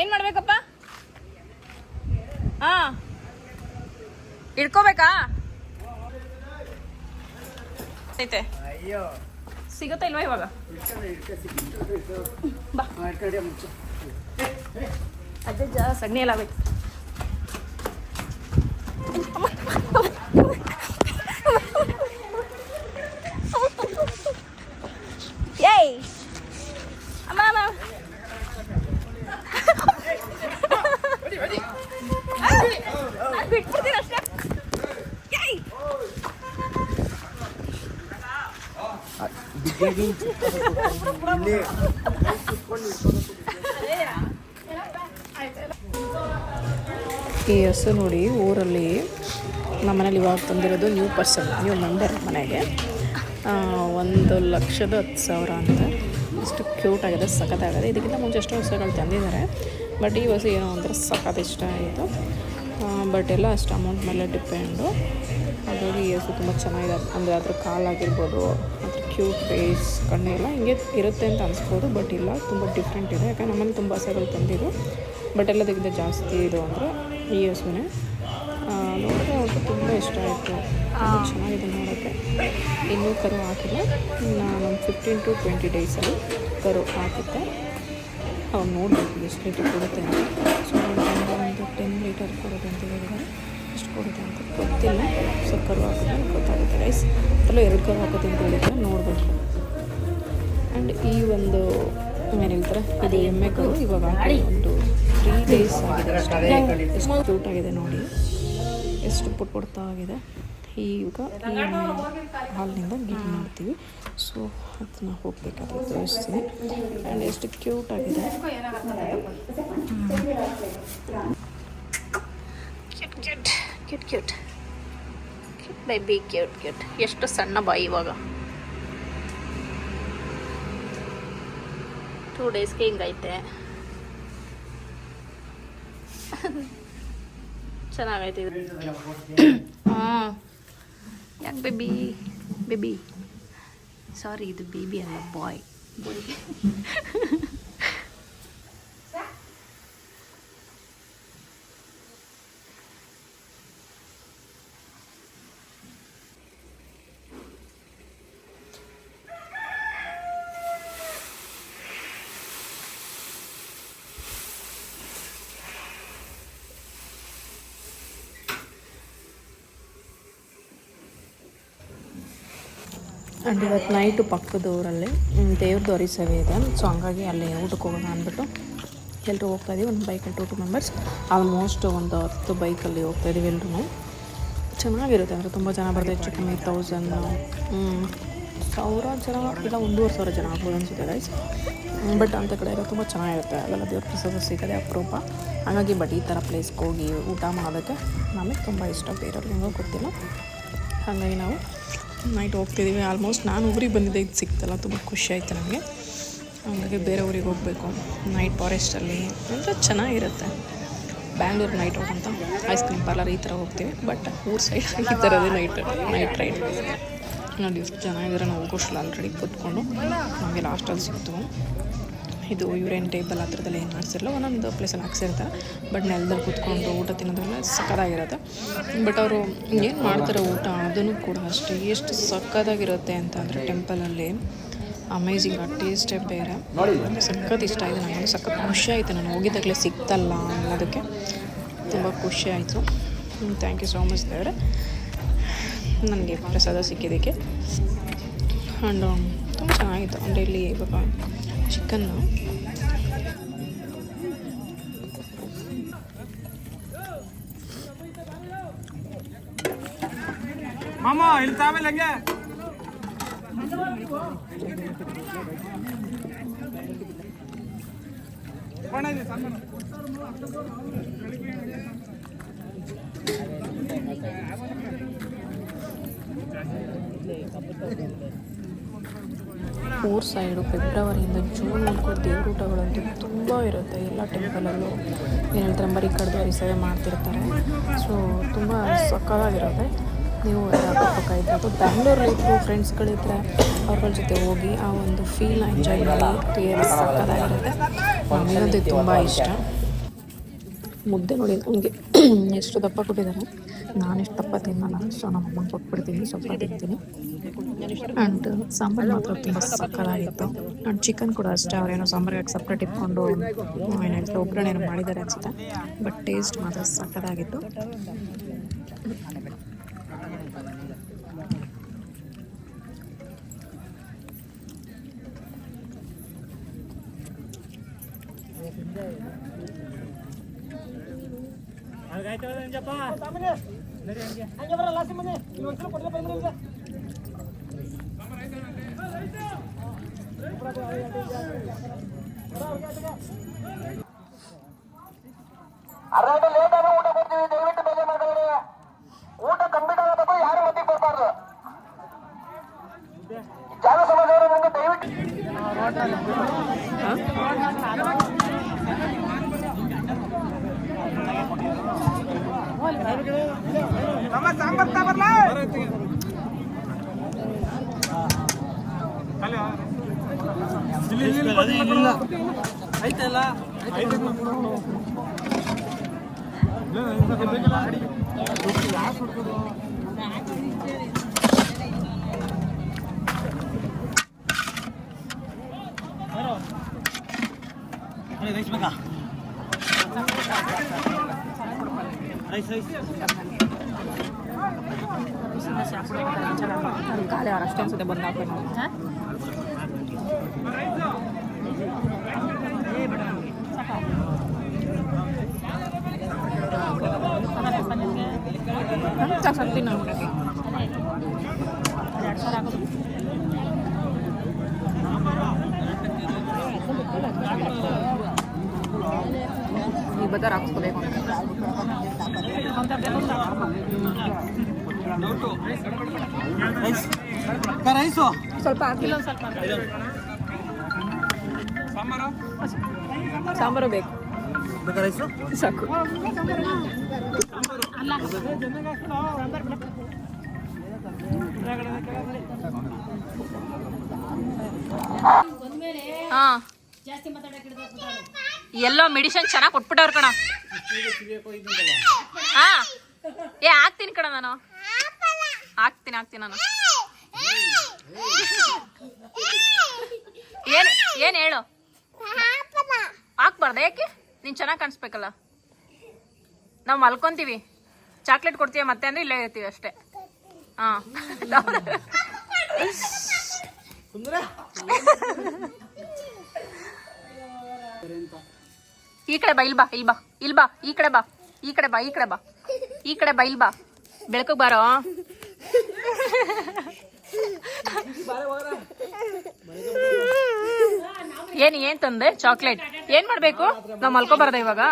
ಏನು ಮಾಡಬೇಕಪ್ಪ? ಹಾಂ, ಇಟ್ಕೋಬೇಕಾ? ಐತೆ ಸಿಗುತ್ತಾ ಇಲ್ವಾ ಇವಾಗ? ಬಾ ಅಜ್ಜ ಸಗಣಿ ಎಲ್ಲ ಬೇಕು. ಏಯ್ ಅಮ್ಮ ಅಮ್ಮ ಬಿಟ್ಬಿಡ್ತೀನಿ ಅಷ್ಟೇ. ಈ ಹಸು ನೋಡಿ, ಊರಲ್ಲಿ ನಮ್ಮನೇಲಿ ಇವಾಗ ತಂದಿರೋದು ನ್ಯೂ ಮೆಂಬರ್ ಮನೆಗೆ 1,10,000 ಅಂತ. ಇಷ್ಟು ಕ್ಯೂಟ್ ಆಗಿದೆ, ಸಖತ್ತಾಗಿದೆ. ಇದಕ್ಕಿಂತ ಮುಂಚೆ ಎಷ್ಟೋ ಹಸುಗಳು ತಂದಿದ್ದಾರೆ, ಬಟ್ ಈ ಹಸು ಏನೋ ಒಂಥರ ಸಖತ್ ಇಷ್ಟ ಆಯಿತು. ಬಟ್ ಎಲ್ಲ ಅಷ್ಟು ಅಮೌಂಟ್ ಮೇಲೆ ಡಿಪೆಂಡು. ಹಾಗಾಗಿ ಈ ಹಸು ತುಂಬ ಚೆನ್ನಾಗಿದೆ. ಅಂದರೆ ಅದ್ರ ಕಾಲಾಗಿರ್ಬೋದು, ಅದ್ರ ಕ್ಯೂಟ್ ಫೇಸ್, ಕಣ್ಣು ಎಲ್ಲ ಹಿಂಗೆ ಇರುತ್ತೆ ಅಂತ ಅನಿಸ್ಬೋದು, ಬಟ್ ಇಲ್ಲ, ತುಂಬ ಡಿಫ್ರೆಂಟ್ ಇದೆ. ಯಾಕಂದ್ರೆ ನಮ್ಮಲ್ಲಿ ತುಂಬ ಹಸುಗಳು ತಂದಿದ್ದು, ಬಟ್ ಎಲ್ಲದಕ್ಕಿಂತ ಜಾಸ್ತಿ ಇದು ಅಂದರೆ ಈ ಹಸುನೇ. ನೋಡಿದ್ರೆ ಅವ್ರಿಗೆ ತುಂಬ ಇಷ್ಟ ಆಯಿತು, ತುಂಬ ಚೆನ್ನಾಗಿದೆ ನೋಡೋಕ್ಕೆ. ಇನ್ನೂ ಕರು ಹಾಕಿಲ್ಲ, ನಾನು 15 to 20 ಡೇಸಲ್ಲಿ ಕರು ಹಾಕುತ್ತೆ. ಅವ್ರು ನೋಡಬೇಕು ಎಷ್ಟು ಲೀಟರ್ ಕೊಡುತ್ತೆ ಅಂತ. ಸೊ ಒಂದು 10 ಲೀಟರ್ ಕೊಡುತ್ತೆ ಅಂತ ಹೇಳಿದ್ದಾರೆ. ಎಷ್ಟು ಕೊಡುತ್ತೆ ಅಂತ ಗೊತ್ತಿಲ್ಲ. ಸೊ ಕರು ಹಾಕಿದ್ರೆ ಗೊತ್ತಾಗುತ್ತೆ ಗೈಸ್. ಅದರಲ್ಲೂ 2 ಕರು ಹಾಕುತ್ತೆ ಅಂತ ಹೇಳಿದ್ರೆ ನೋಡಬೇಕು. ಆ್ಯಂಡ್ ಈ ಒಂದು ಏನು ಹೇಳ್ತಾರೆ, ಇದು ಎಮ್ಮೆ ಕರು ಇವಾಗ ಒಂದು 3 ಡೇಸ್ ಆಗಿದೆ ಅಷ್ಟೇ. ಎಷ್ಟು ಕ್ಯೂಟ್ ಆಗಿದೆ ನೋಡಿ, ಎಷ್ಟು ಪುಟ್ಟ ಆಗಿದೆ. ಈಗ ಈ ಹಾಲಿನಿಂದ ಗಿಫ್ಟ್ ಮಾಡ್ತೀವಿ. ಸೊ ಅದನ್ನ ಹೋಗಬೇಕಾದ್ರೆ ತೋರಿಸ್ತೀನಿ. ಆ್ಯಂಡ್ ಎಷ್ಟು ಕ್ಯೂಟ್ ಆಗಿದೆ. Cute baby, cute. ಎಷ್ಟು ಸಣ್ಣ ಬಾಯಿ ಇವಾಗ. 2 ಡೇಸ್ಗೆ ಹಿಂಗೈತೆ. ಚೆನ್ನಾಗೈತೆ ಇದು. ಹಾಂ, ಯಾಕೆ ಬೇಬಿ ಸಾರಿ, ಇದು ಬೇಬಿ ಅಲ್ಲ, ಬಾಯ್. ಆ್ಯಂಡ್ ಇವತ್ತು ನೈಟು ಪಕ್ಕದ ಊರಲ್ಲಿ ದೇವ್ರದ್ದು ಹರಿಸೇವೆ ಇದೆ. ಸೊ ಹಂಗಾಗಿ ಅಲ್ಲಿ ಊಟಕ್ಕೆ ಹೋಗೋಣ ಅಂದ್ಬಿಟ್ಟು ಎಲ್ಲರೂ ಹೋಗ್ತಾಯಿದ್ದೀವಿ. ಒಂದು ಬೈಕಲ್ಲಿ 2 ಮೆಂಬರ್ಸ್, ಆಲ್ಮೋಸ್ಟ್ ಒಂದು 10 ಬೈಕಲ್ಲಿ ಹೋಗ್ತಾಯಿದ್ದೀವಿ ಎಲ್ಲರೂ. ಚೆನ್ನಾಗಿರುತ್ತೆ, ಅಂದರೆ ತುಂಬ ಜನ ಬರ್ತಾರೆ. ಹೆಚ್ಚು ಕಮ್ಮಿ 1000 ಜನ ಇಲ್ಲ 1,500 ಜನ ಆಗ್ಬೋದು ಅನಿಸುತ್ತೆ ಗೈಸ್. ಬಟ್ ಅಂಥ ಕಡೆ ಎಲ್ಲ ತುಂಬ ಚೆನ್ನಾಗಿರುತ್ತೆ. ಅವೆಲ್ಲ ದೇವ್ರ ಪ್ರಸಾದ ಸಿಗೋದೇ ಅಪರೂಪ. ಹಾಗಾಗಿ ಬಟ್ ಈ ಥರ ಪ್ಲೇಸ್ಗೆ ಹೋಗಿ ಊಟ ಮಾಡೋದಕ್ಕೆ ನಮಗೆ ತುಂಬ ಇಷ್ಟ. ಬೇರೆಯವ್ರಿಗೆ ಹೆಂಗೋ ಗೊತ್ತಿಲ್ಲ. ಹಾಗಾಗಿ ನಾವು ನೈಟ್ ಹೋಗ್ತಿದ್ದೀವಿ. ಆಲ್ಮೋಸ್ಟ್ ನಾನು ಊರಿಗೆ ಬಂದಿದ್ದೆ, ಇದು ಸಿಕ್ತಲ್ಲ, ತುಂಬ ಖುಷಿ ಆಯಿತು ನನಗೆ. ಹಾಗಾಗಿ ಬೇರೆ ಊರಿಗೆ ಹೋಗಬೇಕು ನೈಟ್ ಫಾರೆಸ್ಟಲ್ಲಿ ಅಂದರೆ ಚೆನ್ನಾಗಿರುತ್ತೆ. ಬ್ಯಾಂಗ್ಳೂರು ನೈಟ್ ಔಟ್ ಅಂತ ಐಸ್ ಕ್ರೀಮ್ ಪಾರ್ಲರ್ ಈ ಥರ ಹೋಗ್ತೀವಿ. ಬಟ್ ಊರು ಸೈಡ್ ಈ ಥರದೇ ನೈಟ್ ರೈಡ್ ನೋಡಿ. ಎಷ್ಟು ಚೆನ್ನಾಗಿದ್ದಾರೆ. ನಾವು ಹೋಗೋಷ್ಟಲ್ಲ ಆಲ್ರೆಡಿ ಕೂತ್ಕೊಂಡು ನಮಗೆ ಲಾಸ್ಟಲ್ಲಿ ಸಿಕ್ತು. ಇದು ಯೂರೇನ್ ಟೇಬಲ್ ಆ ಥರದಲ್ಲಿ ಏನು ಮಾಡಿಸಿರಲ್ಲ, ಒಂದೊಂದು ಪ್ಲೇಸಲ್ಲಿ ಹಾಕ್ಸಿರ್ತಾರೆ. ಬಟ್ ನೆಲದಲ್ಲಿ ಕೂತ್ಕೊಂಡು ಊಟ ತಿನ್ನೋದ್ರೆಲ್ಲ ಸಕ್ಕತ್ತಾಗಿರುತ್ತೆ. ಬಟ್ ಅವರು ಏನು ಮಾಡ್ತಾರೆ ಊಟ, ಅದನ್ನು ಕೂಡ ಅಷ್ಟೇ ಎಷ್ಟು ಸಕ್ಕತ್ತಾಗಿರುತ್ತೆ ಅಂತ ಅಂದರೆ ಟೆಂಪಲಲ್ಲಿ ಅಮೇಝಿಂಗ್. ಆ ಟೇಸ್ಟೇ ಬೇರೆ, ಸಖತ್ ಇಷ್ಟ ಆಯಿತು ನನಗೆ. ಸಖತ್ ಖುಷಿ ಆಯಿತು ನಾನು ಹೋಗಿದ್ದಾಗಲೇ ಸಿಕ್ತಲ್ಲ ಅನ್ನೋದಕ್ಕೆ ತುಂಬ ಖುಷಿ ಆಯಿತು. ಥ್ಯಾಂಕ್ ಯು ಸೋ ಮಚ್ ದೇವರೇ, ನನಗೆ ಪ್ರಸಾದ ಸಿಕ್ಕಿದ್ದಕ್ಕೆ. ಆ್ಯಂಡ್ ತುಂಬ ಚೆನ್ನಾಗಿತ್ತು. ಅಂದರೆ ಇಲ್ಲಿ ಇವಾಗ ಚಿಕನ್ನು ಮಾಮ ಇಳ್ತಾವೆ ಲಂಗೆ ಊರು ಸೈಡು ಫೆಬ್ರವರಿಯಿಂದ ಜೂನ್ ವರೆಗೂ ದೇವ್ರ ಊಟಗಳಂತೂ ತುಂಬ ಇರುತ್ತೆ. ಎಲ್ಲ ಟೆಂಪಲಲ್ಲೂ ಏನು ಹೇಳ್ತಾರೆ, ಬರೀ ಕಡ್ದು ಸೇವೆ ಮಾಡ್ತಿರ್ತಾರೆ. ಸೊ ತುಂಬ ಸಕ್ಕತ್ತಾಗಿರುತ್ತೆ. ನೀವು ಯಾವಾಗ ಇದ್ದರೆ ಅಥವಾ ಬ್ಯಾಂಗ್ಳೂರಲ್ಲಿ ಇದ್ದರು ಫ್ರೆಂಡ್ಸ್ಗಳಿದ್ದರೆ ಅವ್ರಗಳ ಜೊತೆ ಹೋಗಿ ಆ ಒಂದು ಫೀಲ್ನ ಎಂಜಾಯ್ ಮಾಡಿ ರಿಯಲಿ ಸಕ್ಕತ್ತಾಗಿರುತ್ತೆ. ನನಗಂತೂ ತುಂಬ ಇಷ್ಟ. ಮುದ್ದೆ ನೋಡಿ ನನಗೆ ಎಷ್ಟು ದಪ್ಪ ಕೊಟ್ಟಿದ್ದಾರೆ. ನಾನು ಎಷ್ಟು ದಪ್ಪ ತಿನ್ನಲ್ಲ, ಸೊ ನಮ್ಮ ಅಮ್ಮಂಗೆ ಕೊಟ್ಬಿಡ್ತೀನಿ, ಸ್ವಲ್ಪ ತಿಂತೀನಿ. ಆ್ಯಂಡ್ ಸಾಂಬಾರು ಮಾತ್ರ ತುಂಬ ಸಕ್ಕತ್ತಾಗಿತ್ತು. ಆ್ಯಂಡ್ ಚಿಕನ್ ಕೂಡ ಅಷ್ಟೇ, ಅವರೇನೋ ಸಾಂಬಾರಿಗೆ ಸಪ್ರೇಟ್ ಇಟ್ಕೊಂಡು ಏನಾಗುತ್ತೆ ಒಗ್ಗರಣೆ ಏನೋ ಮಾಡಿದ್ದಾರೆ ಅನಿಸುತ್ತೆ. ಬಟ್ ಟೇಸ್ಟ್ ಮಾತ್ರ ಸಕ್ಕತ್ತಾಗಿತ್ತು. ಅರ್ಧ ಲೇಟ್ ಆಗಿ ಊಟ ಕೊಡ್ತೀವಿ, ದಯವಿಟ್ಟು ಬೇಗ ಮಾಡಬೇಡಿ. ಊಟ ಕಂಪ್ಲೀಟ್ ಆಗಬೇಕು, ಯಾರು ಮಧ್ಯಕ್ಕೆ ಬರ್ಬಾರ್ದು. ಜಾಗ ಸಮಾಜವರು ನನಗೆ ದಯವಿಟ್ಟು ಸಾಂಬಾರ್ ತಗೊಳ್ಳ ಆಯ್ತಲ್ಲ ಖಾಲಿ ಅಷ್ಟೇ ಅನ್ಸುತ್ತೆ ಬಂದು ಹಾಕೊಂಡು. ಸಕ್ತಿ ನಾವು ಈ ಬದರ್ ಹಾಕ್ಸ್ಕೋಬೇಕು. ರೈಸು ಸ್ವಲ್ಪ ಹಾಕಿಲ್ಲ, ಸ್ವಲ್ಪ ಸಾಂಬಾರು ಬೇಕು, ರೈಸು ಸಾಕು. ಹಾ ಎಲ್ಲೋ ಮೆಡಿಸಿನ್ ಚೆನ್ನಾಗಿ ಕೊಟ್ಬಿಟ್ಟವ್ರ ಕಣ. ಹಾ ಹಾಕ್ತೀನಿ ಕಣ, ನಾನು ಹಾಕ್ತೀನಿ ನಾನು. ಏನ್ ಹೇಳು, ಹಾಕ್ಬಾರ್ದ? ಯಾಕೆ? ನೀನ್ ಚೆನ್ನಾಗಿ ಕಾಣಿಸ್ಬೇಕಲ್ಲ. ನಾವು ಮಲ್ಕೊಂತೀವಿ, ಚಾಕ್ಲೇಟ್ ಕೊಡ್ತೀವಿ ಮತ್ತೆ ಅಂದ್ರೆ ಇಲ್ಲೇ ಇರ್ತೀವಿ ಅಷ್ಟೇ. ಹಾ ಈ ಕಡೆ ಬಾ, ಇಲ್ಬಾ ಈ ಕಡೆ ಬಾ, ಈ ಕಡೆ ಬಾ, ಇಲ್ಬಾ, ಬೆಳಕಿಗೆ ಬಾರೋ. ಏನ್ ತಂದೆ? ಚಾಕ್ಲೇಟ್. ಏನ್ ಮಾಡ್ಬೇಕು? ನಾವ್ ಮಲ್ಕೋಬಾರ್ದ ಇವಾಗ?